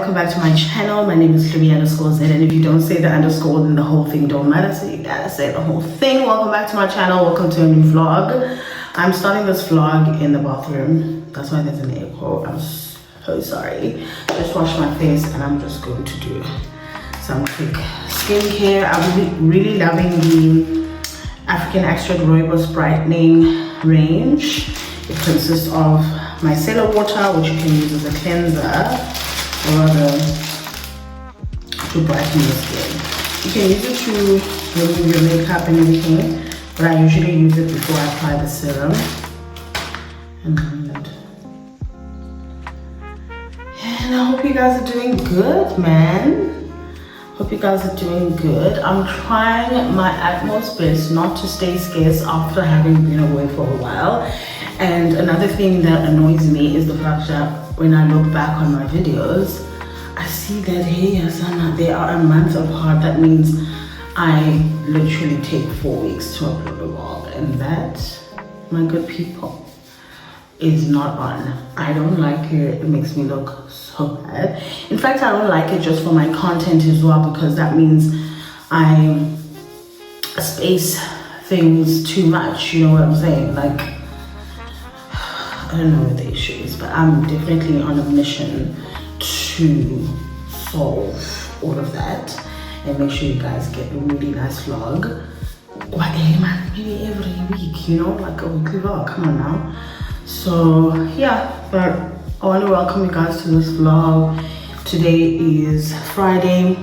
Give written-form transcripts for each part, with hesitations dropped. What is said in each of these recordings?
welcome back to my channel. My name is _Z, and if you don't say the underscore, then the whole thing don't matter, so you gotta say the whole thing. Welcome back to my channel. Welcome to a new vlog. I'm starting this vlog in the bathroom. That's why there's an echo. I'm so sorry. Just washed my face and I'm just going to do some quick skincare. I'm really loving the African Extract Rooibos Brightening range. It consists of micellar water, which you can use as a cleanser or rather to brighten your skin. You can use it to remove your makeup and everything, but I usually use it before I apply the serum. And I hope you guys are doing good, man. Hope you guys are doing good. I'm trying my utmost best not to stay scarce after having been away for a while. And another thing that annoys me is the fact that when I look back on my videos, I see that, hey, Asana, they are a month apart. That means I literally take 4 weeks to upload a vlog. And that, my good people, is not on. I don't like it. It makes me look so bad. In fact, I don't like it just for my content as well, because that means I space things too much. You know what I'm saying? Like, I don't know what the issue is, but I'm definitely on a mission to solve all of that and make sure you guys get a really nice vlog. Maybe every week, you know, like a weekly vlog. Come on now. So yeah, but I want to welcome you guys to this vlog. Today is Friday,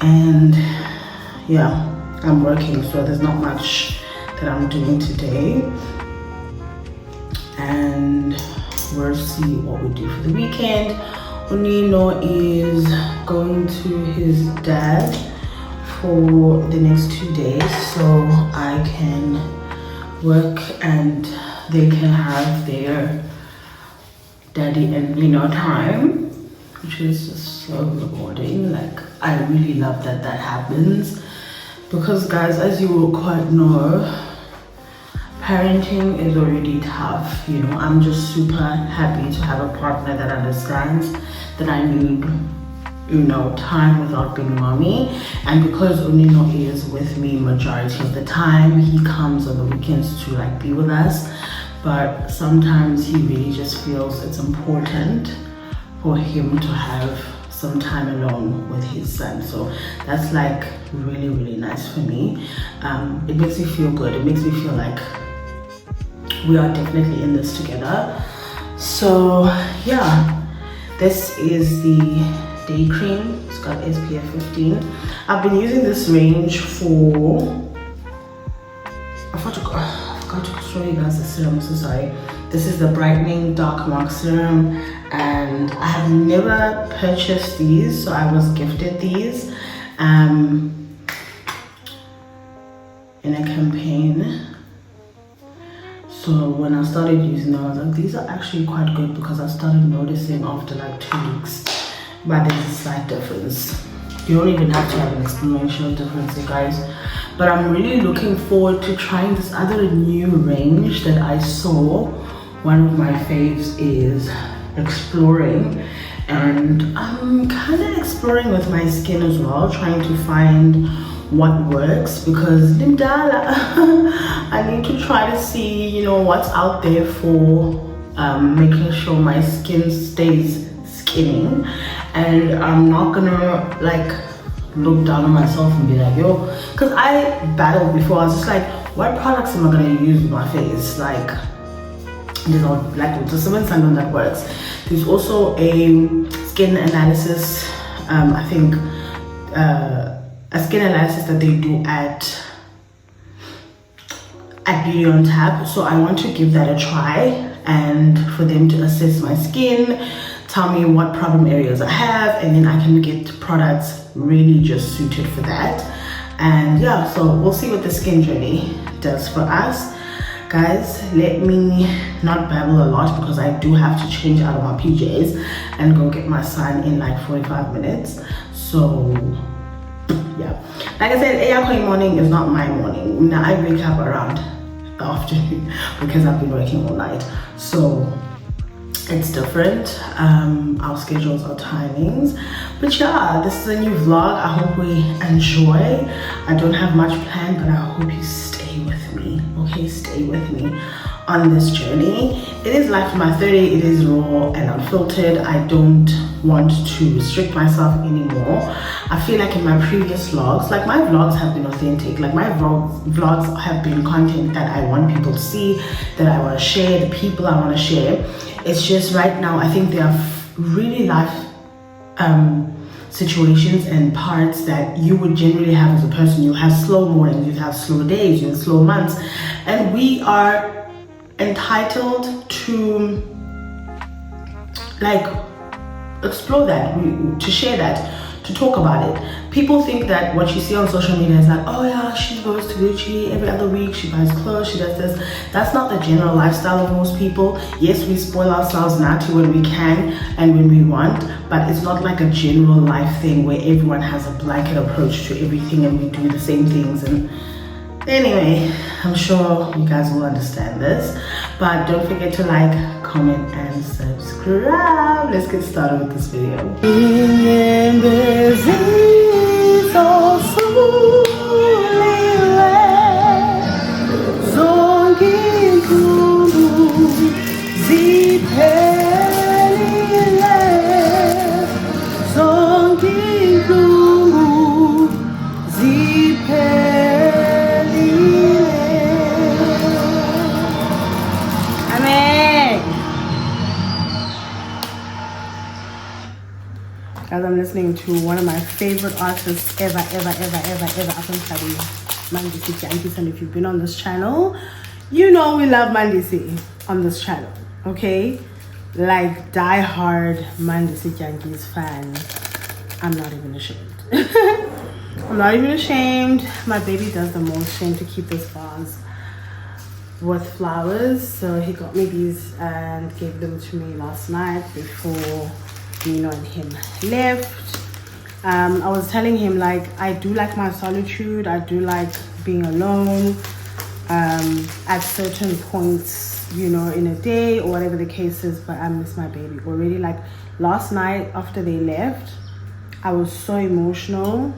and yeah, I'm working, so there's not much that I'm doing today. And we'll see what we do for the weekend. Onino is going to his dad for the next 2 days, so I can work and they can have their daddy and Nino time, which is just so rewarding. Like, I really love that that happens, because guys, as you will quite know, parenting is already tough, you know. I'm just super happy to have a partner that understands that I need, you know, time without being mommy. And because Onino is with me majority of the time, he comes on the weekends to like be with us, but sometimes he really just feels it's important for him to have some time alone with his son. So that's like really, really nice for me. It makes me feel good. It makes me feel like we are definitely in this together. So yeah, this is the day cream. It's got SPF 15. I've been using this range for, I forgot to show you guys the serum, I'm so sorry. This is the Brightening Dark Mark Serum, and I have never purchased these, so I was gifted these in a campaign. So when I started using them, I was like, these are actually quite good, because I started noticing after like 2 weeks, but there's a slight difference. You don't even have to have an exponential difference, you guys. But I'm really looking forward to trying this other new range that I saw. One of my faves is Exploring, and I'm kind of exploring with my skin as well, trying to find what works, because Limdala, I need to try to see, you know, what's out there for making sure my skin stays skinny. And I'm not gonna like look down on myself and be like, yo, because I battled before. I was just like, what products am I gonna use with my face? Like, there's all like just something that works. There's also a skin analysis, I think a skin analysis that they do at Beauty on Tap. So I want to give that a try, and for them to assess my skin, tell me what problem areas I have, and then I can get products really just suited for that. And yeah, so we'll see what the skin journey does for us. Guys, let me not babble a lot, because I do have to change out of my PJs and go get my son in like 45 minutes. So yeah, like I said, 8 o'clock morning is not my morning. Now I wake up around the afternoon because I've been working all night. So it's different. Our schedules, our timings, but yeah, this is a new vlog. I hope we enjoy. I don't have much planned, but I hope you stay with me. Okay, stay with me on this journey. It is life in my 30. It is raw and unfiltered. I don't want to restrict myself anymore. I feel like in my previous vlogs, like my vlogs have been authentic. Like my vlogs have been content that I want people to see, that I want to share, the people I want to share. It's just right now, I think there are really life situations and parts that you would generally have as a person. You'll have slow mornings, you'll have slow days, you'll have slow months, and we are entitled to like explore that, to share that, to talk about it. People think that what you see on social media is like, oh yeah, she goes to Gucci every other week, she buys clothes, she does this. That's not the general lifestyle of most people. Yes, we spoil ourselves naturally when we can and when we want, but it's not like a general life thing where everyone has a blanket approach to everything and we do the same things. And anyway, I'm sure you guys will understand this, but don't forget to like, comment, and subscribe. Let's get started with this video. Guys, I'm listening to one of my favorite artists ever up in Kadi, Mandisi Jankies. And if you've been on this channel, you know we love Mandisi on this channel, okay? Like die-hard Mandisi Jankies fan. I'm not even ashamed. I'm not even ashamed. My baby does the most shame to keep this vase with flowers. So he got me these and gave them to me last night before Nino and him left. I was telling him, like, I do like my solitude. I do like being alone at certain points, you know, in a day or whatever the case is, but I miss my baby already. Like last night after they left, I was so emotional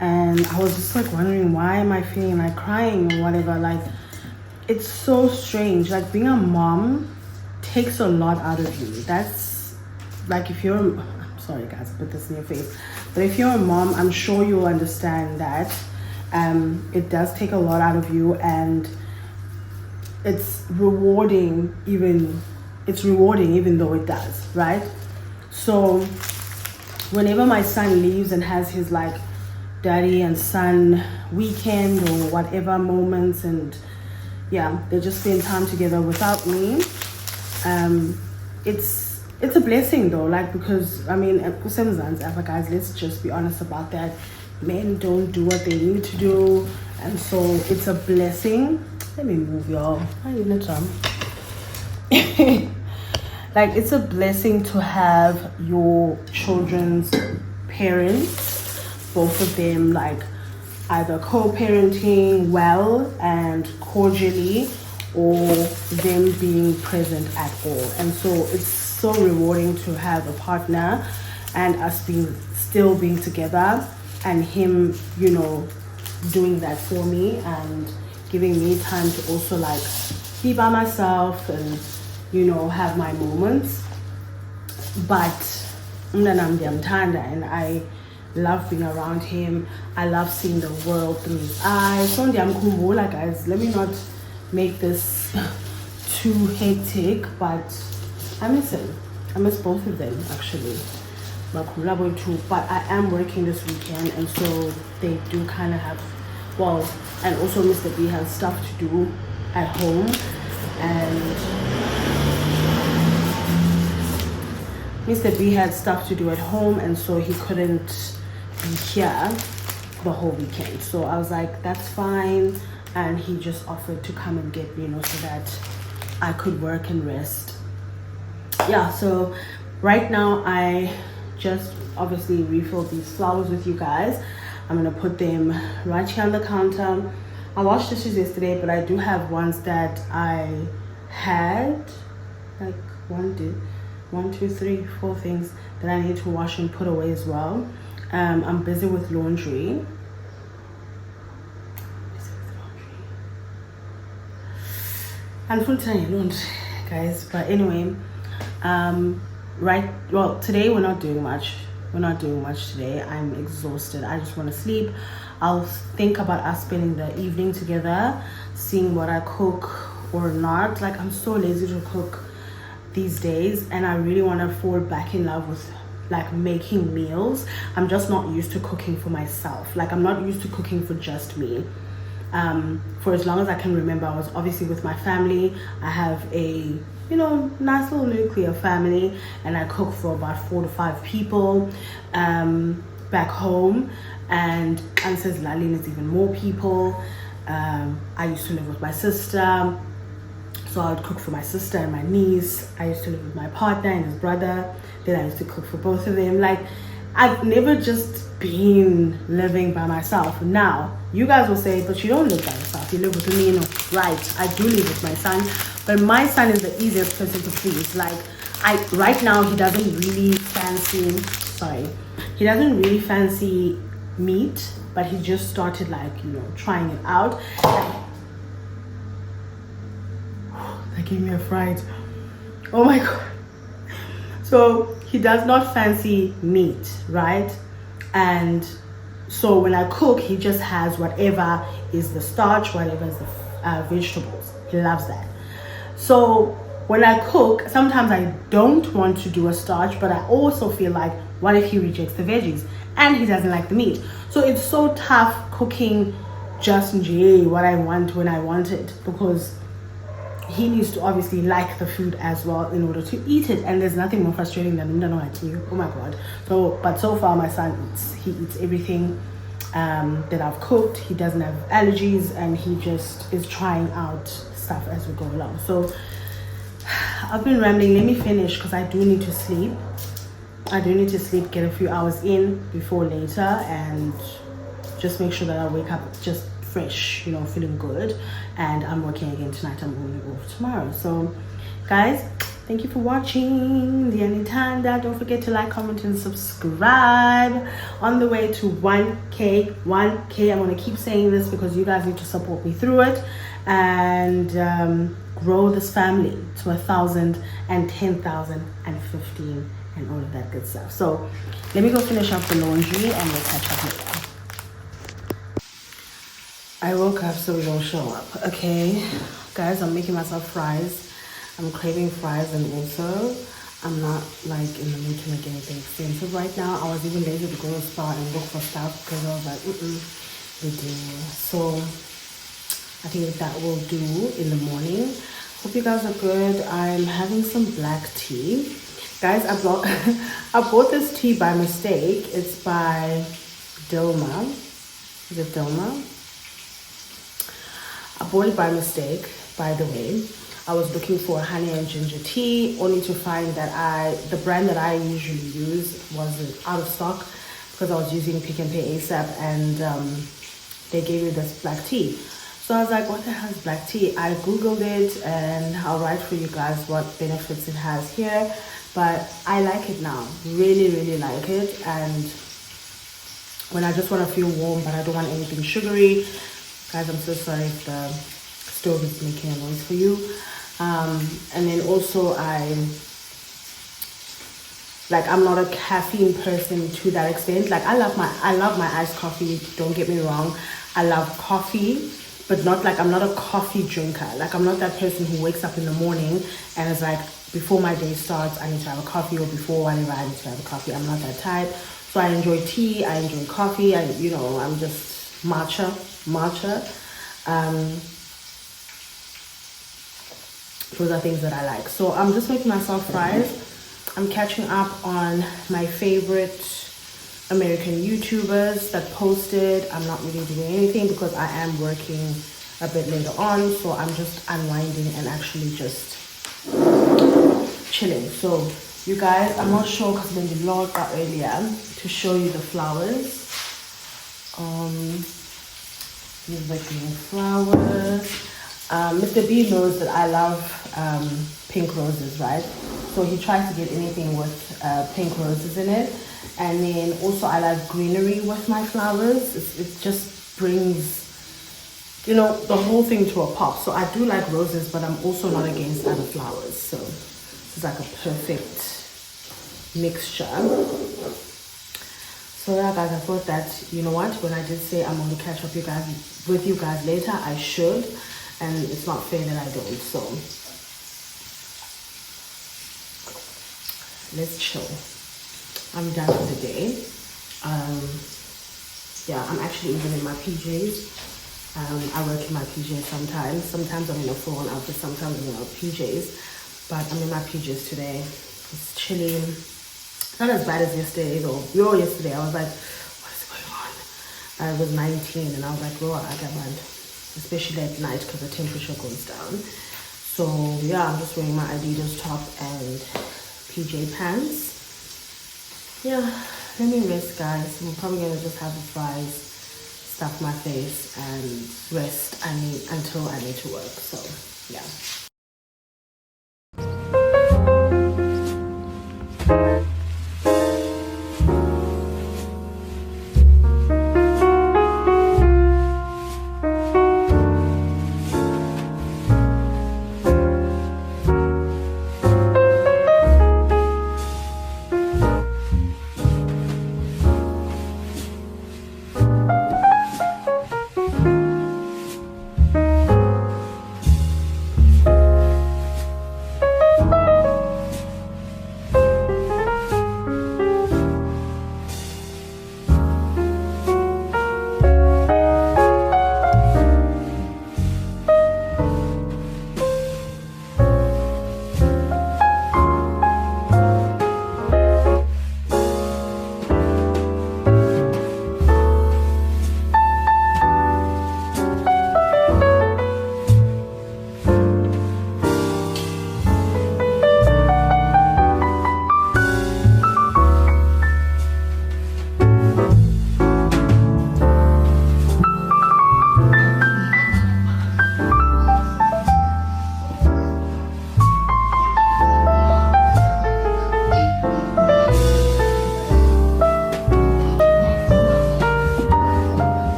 and I was just like wondering, why am I feeling like crying or whatever? Like, it's so strange. Like being a mom takes a lot out of you. That's like, if you're, I'm sorry guys, put this in your face, but if you're a mom, I'm sure you'll understand that it does take a lot out of you, and it's rewarding even though it does, right? So whenever my son leaves and has his like daddy and son weekend or whatever moments, and yeah, they just spend time together without me, it's a blessing though, like, because I mean, guys, let's just be honest about that. Men don't do what they need to do, and so it's a blessing. Let me move, y'all. I need a jump. Like, it's a blessing to have your children's parents, both of them, like either co-parenting well and cordially, or them being present at all. And so it's so rewarding to have a partner and us still being together, and him, you know, doing that for me and giving me time to also like be by myself and, you know, have my moments. But and I love being around him. I love seeing the world through his eyes. So guys, let me not make this too hectic, but I miss him. I miss both of them actually. But I am working this weekend, and so they do kind of have, well, and also Mr. B has stuff to do at home, and Mr. B had stuff to do at home, and so he couldn't be here the whole weekend. So I was like, that's fine, and he just offered to come and get me, you know, so that I could work and rest. Yeah, so right now I just obviously refilled these flowers with you guys. I'm gonna put them right here on the counter. I washed dishes yesterday, but I do have ones that I had like one, two, three, four things that I need to wash and put away as well. I'm busy with laundry. And full time laundry, guys. But anyway, today we're not doing much. Today. I'm exhausted. I just want to sleep. I'll think about us spending the evening together, seeing what I cook or not. Like, I'm so lazy to cook these days, and I really want to fall back in love with like making meals. I'm just not used to cooking for myself. Like, I'm not used to cooking for just me. For as long as I can remember, I was obviously with my family. I have a nice little nuclear family, and I cook for about 4 to 5 people back home. And says Lalin is even more people. I used to live with my sister, so I would cook for my sister and my niece. I used to live with my partner and his brother. Then I used to cook for both of them. Like, I've never just been living by myself. Now, you guys will say, but you don't live by yourself. You live with me. Right, I do live with my son. But my son is the easiest person to please. Like, right now, he doesn't really fancy meat, but he just started trying it out. That gave me a fright. Oh my god. So he does not fancy meat, right? And so when I cook, he just has whatever is the starch, whatever is the vegetables. He loves that. So when I cook, sometimes I don't want to do a starch, but I also feel like, what if he rejects the veggies and he doesn't like the meat? So it's so tough cooking just what I want when I want it, because he needs to obviously like the food as well in order to eat it. And there's nothing more frustrating than him like you. Oh my god. But so far my son eats everything that I've cooked. He doesn't have allergies, and he just is trying out stuff as we go along. So I've been rambling. Let me finish, because I do need to sleep. Get a few hours in before later, and just make sure that I wake up just fresh, feeling good. And I'm working again tonight. I'm going off tomorrow. So guys, thank you for watching the Anitanda. Don't forget to like, comment, and subscribe. On the way to 1k. I'm going to keep saying this because you guys need to support me through it, and grow this family to 1,000 and 10,000 and 15 and all of that good stuff. So let me go finish up the laundry, and we'll catch up later. I woke up so we don't show up. Okay, guys, I'm making myself fries. I'm craving fries, and also I'm not in the mood to make anything expensive right now. I was even lazy to go to the store and look for stuff because I was like, we do. So I think that will do in the morning. Hope you guys are good. I'm having some black tea. Guys, I bought this tea by mistake. It's by Dilma. Is it Dilma? I bought it by mistake, by the way. I was looking for honey and ginger tea, only to find that the brand that I usually use was out of stock, because I was using Pick and Pay ASAP, and they gave me this black tea. So I was like, what the hell is black tea? I googled it, and I'll write for you guys what benefits it has here. But I like it now, really, really like it. And when I just want to feel warm, but I don't want anything sugary, guys, I'm so sorry if the stove is making a noise for you. And then also I'm not a caffeine person to that extent. Like, I love my iced coffee, don't get me wrong. I love coffee, but I'm not a coffee drinker. Like, I'm not that person who wakes up in the morning and is like, before my day starts, I need to have a coffee, or before whatever, I need to have a coffee. I'm not that type. So I enjoy tea, I enjoy coffee, I'm just matcha. Those are things that I like. So I'm just making myself fries. I'm catching up on my favorite American YouTubers that posted. I'm not really doing anything because I am working a bit later on, so I'm just unwinding and actually just chilling. So you guys, I'm not sure because when the Lord got earlier to show you the flowers. These are green flowers. Mr. B knows that I love pink roses, right? So he tries to get anything with pink roses in it. And then also I like greenery with my flowers. It just brings, you know, the whole thing to a pop. So I do like roses, but I'm also not against other flowers. So it's like a perfect mixture. So yeah, guys, I thought that, you know what, when I did say I'm going to catch up with you guys later, I should. And it's not fair that I don't. So let's chill. I'm done for the day. Yeah, I'm actually even in my PJs. I work in my PJs sometimes. Sometimes I'm in a full-on outfit, sometimes I'm in my PJs. But I'm in my PJs today. It's chilly. Not as bad as yesterday though. Yesterday I was like, what is going on? I was 19 and I was like, bro, I got mad. Especially at night because the temperature goes down. So yeah, I'm just wearing my Adidas top and PJ pants. Yeah, let me rest, guys. I'm probably gonna just have the fries, stuff my face and rest until I need to work. So yeah.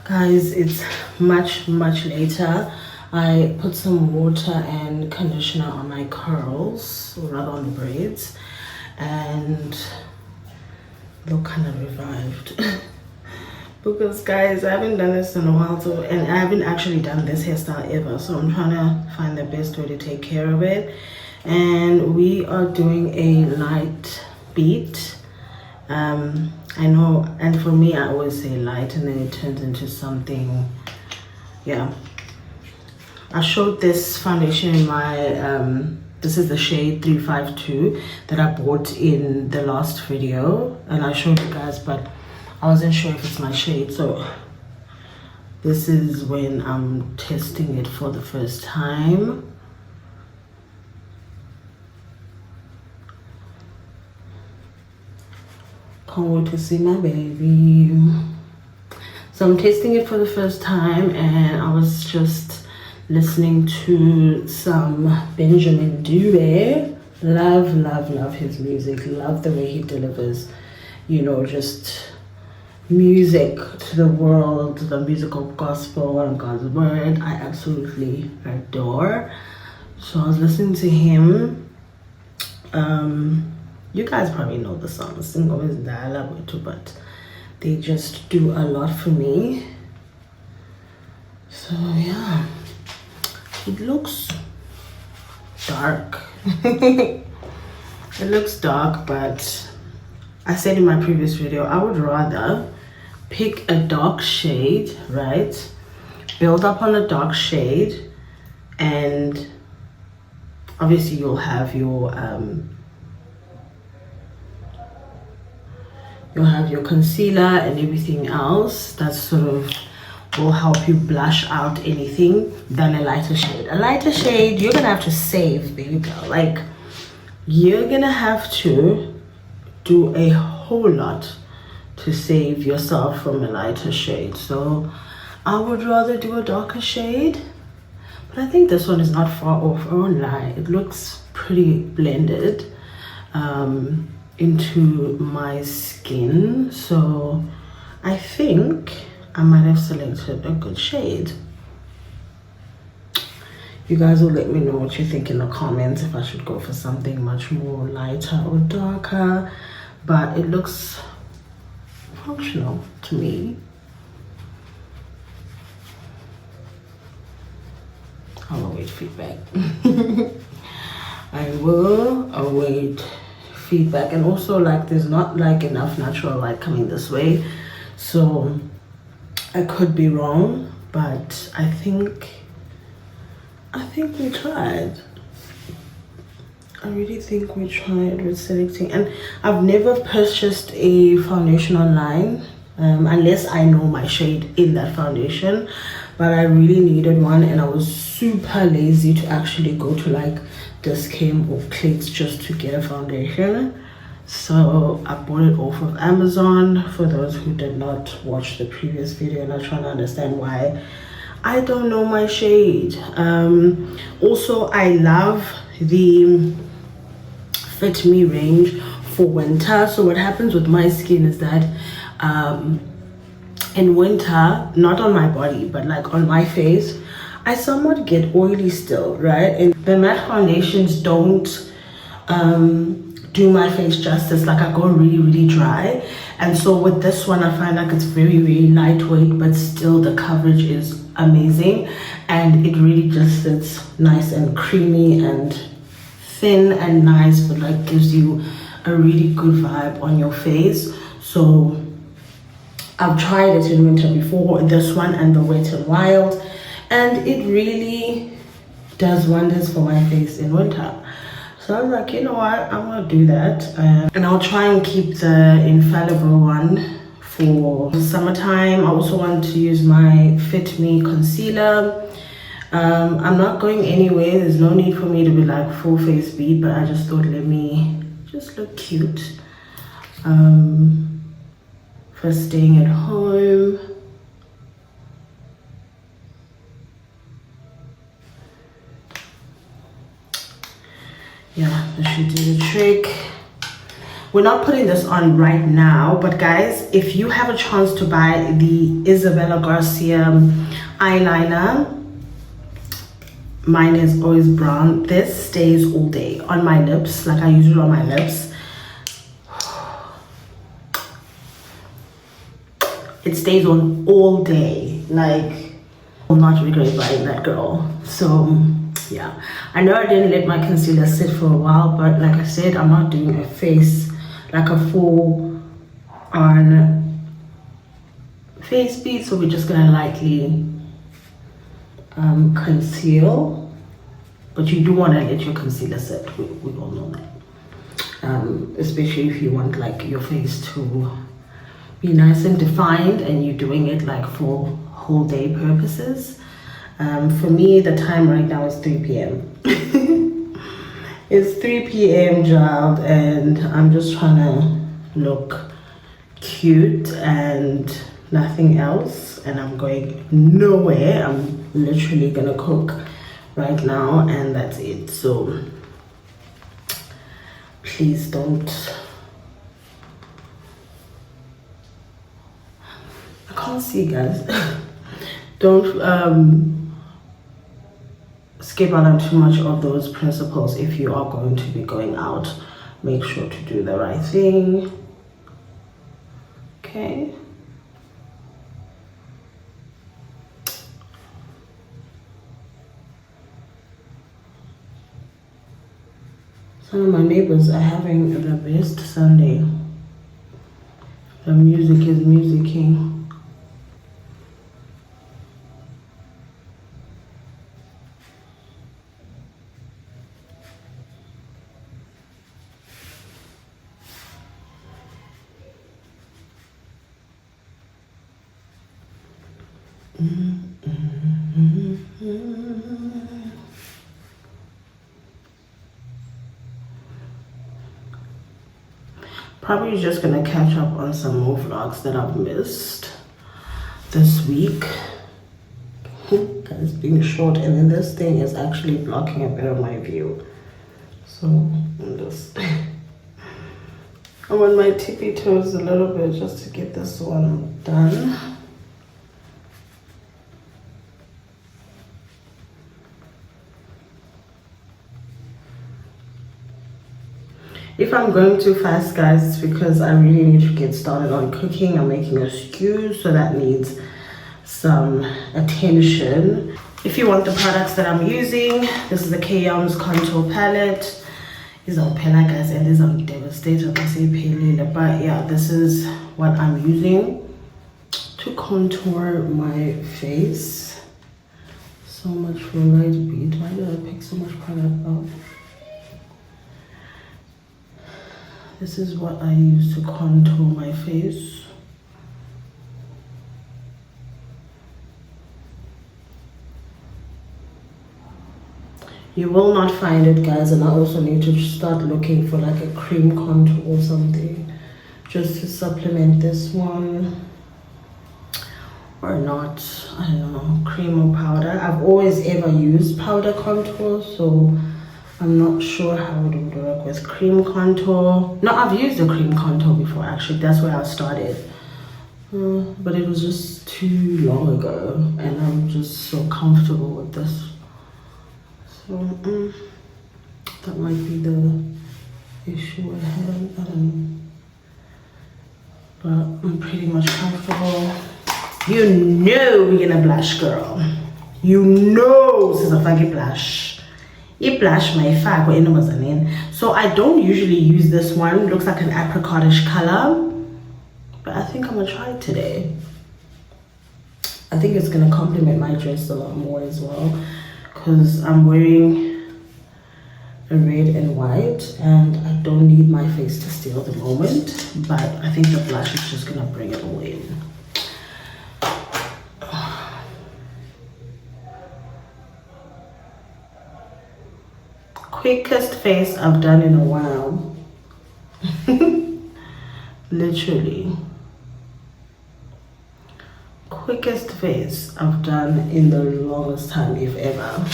Guys, it's much later. I put some water and conditioner on my curls, or rather on the braids, and look kind of revived. Because guys, I haven't done this in a while too, and I haven't actually done this hairstyle ever, so I'm trying to find the best way to take care of it. And we are doing a light beat. I know, and for me I always say light and then it turns into something. Yeah, I showed this foundation in my this is the shade 352 that I bought in the last video, and I showed you guys, but I wasn't sure if it's my shade, so this is when I'm testing it for the first time. Can't wait to see my baby. So I'm tasting it for the first time, and I was just listening to some Benjamin Dube. Love his music. Love the way he delivers, you know, just music to the world, the musical gospel and God's word. I absolutely adore. So I was listening to him. You guys probably know the songs, but they just do a lot for me. So yeah, it looks dark. It looks dark, but I said in my previous video, I would rather pick a dark shade, right? Build up on a dark shade, and obviously you'll have your concealer and everything else. That's sort of will help you blush out anything than a lighter shade. A lighter shade, you're gonna have to save, baby girl. Like, you're gonna have to do a whole lot to save yourself from a lighter shade. So I would rather do a darker shade, but I think this one is not far off. I won't lie, it looks pretty blended into my skin. So I think I might have selected a good shade. You guys will let me know what you think in the comments, if I should go for something much more lighter or darker, but it looks functional to me. I'll await feedback. I will await feedback. And also, like, there's not like enough natural light coming this way, so I could be wrong, but I think we tried. I really think we tried with selecting. And I've never purchased a foundation online unless I know my shade in that foundation, but I really needed one, and I was super lazy to actually go to like Dis-Chem or Clicks just to get a foundation. So I bought it off of Amazon. For those who did not watch the previous video and are trying to understand why I don't know my shade. Also, I love the Fit Me range for winter. So what happens with my skin is that in winter, not on my body, but like on my face, I somewhat get oily still, right? And the matte foundations don't do my face justice. Like, I go really dry, and so with this one I find like it's very lightweight, but still the coverage is amazing, and it really just sits nice and creamy and thin and nice, but like gives you a really good vibe on your face. So I've tried it in winter before, this one and the Wet n Wild, and it really does wonders for my face in winter. So I was like, you know what, I'm gonna do that, and I'll try and keep the Infallible one for summertime. I also want to use my Fit Me concealer. I'm not going anywhere. There's no need for me to be like full face beat, but I just thought, let me just look cute for staying at home. Yeah, this should do the trick. We're not putting this on right now, but guys, if you have a chance to buy the Isabella Garcia eyeliner, mine is always brown. This stays all day on my lips. Like, I use it on my lips. It stays on all day. Like, I'm not regret buying that, girl. So yeah, I know I didn't let my concealer sit for a while, but like I said, I'm not doing a face, like a full on face beat, so we're just gonna lightly conceal. But you do want to let your concealer sit, we all know that, especially if you want like your face to be nice and defined and you're doing it like for whole day purposes. For me, the time right now is 3 p.m. It's 3 p.m. job, and I'm just trying to look cute and nothing else, and I'm going nowhere. I'm literally gonna cook right now, and that's it. So please don't, I can't see, guys. Don't skip out on too much of those principles. If you are going to be going out, make sure to do the right thing. Okay. Some of my neighbors are having the best Sunday. The music is musicking. Probably just gonna catch up on some more vlogs that I've missed this week. It's being short, and then this thing is actually blocking a bit of my view. So I'm just I'm on my tippy toes a little bit just to get this one done. If I'm going too fast, guys, it's because I really need to get started on cooking. I'm making a stew, so that needs some attention. If you want the products that I'm using, this is the K-Young's contour palette. These are pella, guys, and these are devastated. I say pale, but yeah, this is what I'm using to contour my face. So much for light bead. Why did I pick so much product up? This is what I use to contour my face. You will not find it, guys, and I also need to start looking for like a cream contour or something just to supplement this one. Or not, I don't know, cream or powder. I've always ever used powder contour, so I'm not sure how it would work with cream contour. No, I've used a cream contour before, actually. That's where I started. But it was just too long ago, and I'm just so comfortable with this. So, that might be the issue I have. I don't know. But I'm pretty much comfortable. You know we're gonna blush, girl. You know this is a fucking blush. Blush my fag or in. So I don't usually use this one. It looks like an apricotish color, but I think I'm gonna try it today. I think it's gonna complement my dress a lot more as well, because I'm wearing a red and white, and I don't need my face to steal the moment, but I think the blush is just gonna bring it all in. Quickest face I've done in a while. Literally. Quickest face I've done in the longest time, if ever.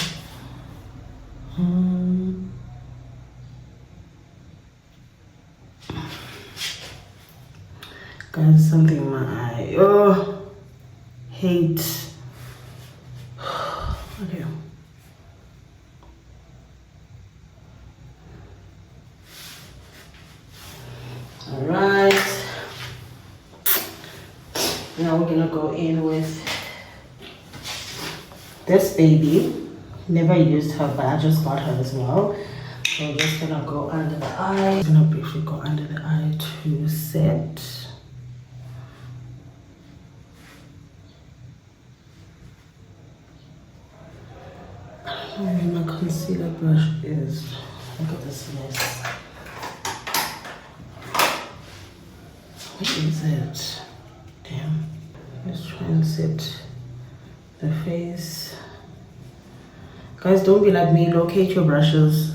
Guys, something in my eye. Oh, hate. Okay. Alright, now we're gonna go in with this baby. Never used her, but I just got her as well. So we're just gonna go under the eye. I'm gonna briefly go under the eye to set. I don't know where my concealer brush is. Look at this mess. What is it? Damn. Let's try and set the face. Guys, don't be like me. Locate your brushes.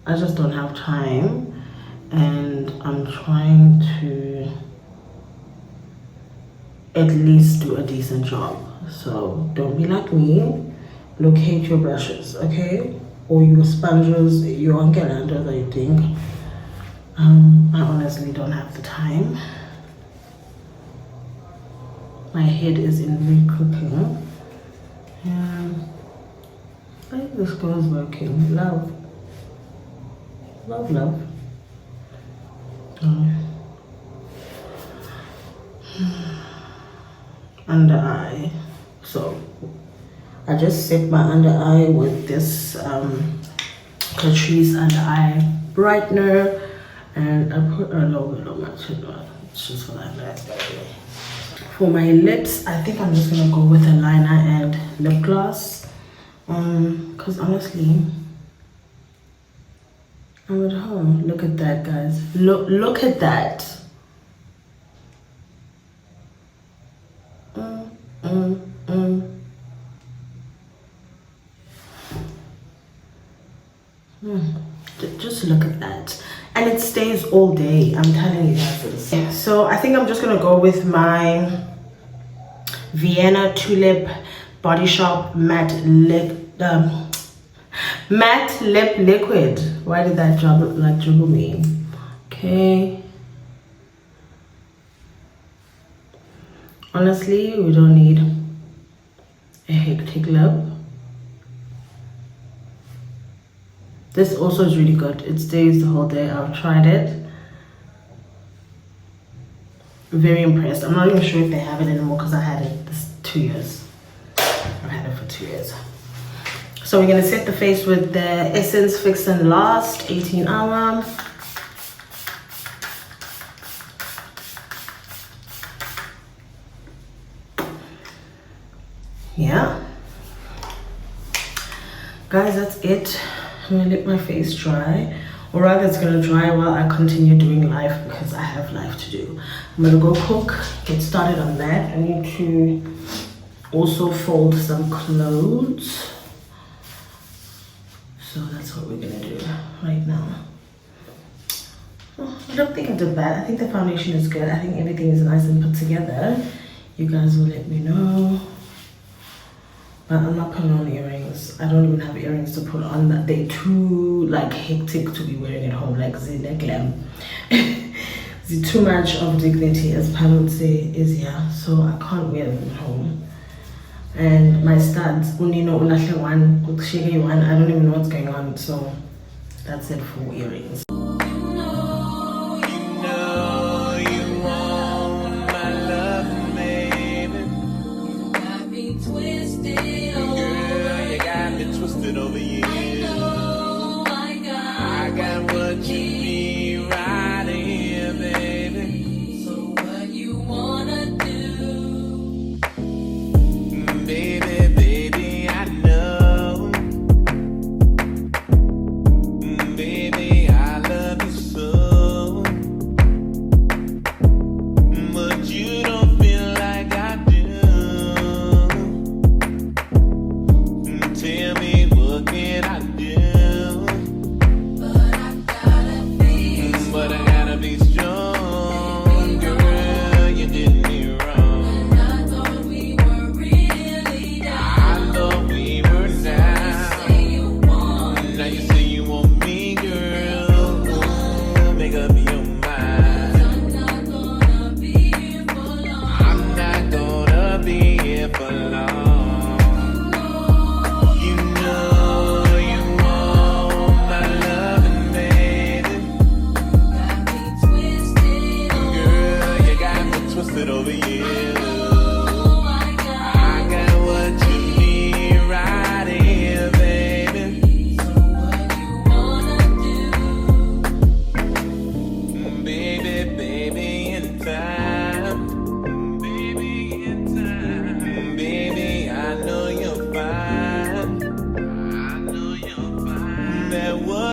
I just don't have time, and I'm trying to at least do a decent job. So don't be like me. Locate your brushes, okay? Or your sponges, your Angelanda that you think. I honestly don't have the time. My head is in recooking. Yeah. I think this girl is working. Love. Love, love. Under eye. So I just set my under eye with this Catrice under eye brightener, and I put a little bit on my chin. It's just for that last anyway. For my lips, I think I'm just gonna go with a liner and lip gloss. Cause honestly, I'm at home. Look at that, guys. Look at that. Just look at that. And it stays all day. I'm telling you guys this. Yeah, so I think I'm just gonna go with my Vienna Tulip Body Shop matte lip liquid. Why did that dribble me? Okay. Honestly, we don't need a hectic lip. This also is really good. It stays the whole day. I've tried it. Very impressed. I'm not even sure if they have it anymore because I had it this 2 years. I've had it for 2 years. So we're gonna set the face with the Essence Fix and Last 18 hour. Yeah. Guys, that's it. I'm gonna let my face dry. Or rather, it's gonna dry while I continue doing life because I have life to do. I'm gonna go cook, get started on that. I need to also fold some clothes. So that's what we're gonna do right now. Oh, I don't think I did bad. I think the foundation is good. I think everything is nice and put together. You guys will let me know. But I'm not putting on earrings. I don't even have earrings to put on. That they're too like hectic to be wearing at home, like glam. Too much of dignity, as Pam would say, is here. So I can't wear them at home. And my studs, Unino Unahle one, Shege one, I don't even know what's going on. So that's it for earrings. Over you. I got what you need right here, baby. So what you wanna do? Baby, I know. Baby, I love you so. But you don't feel like I do. Tell me, what can I do? But I gotta be strong, girl. You did me wrong. And I thought we were really down. I thought we were down. Now you say you want me, girl. Make up your mind. I'm not gonna be here for long. I'm not gonna be here for long. Over you. I got what you need right here, baby. So what you wanna do? Baby, in time. Baby, in time. Baby, I know you're fine. I know you're fine. That was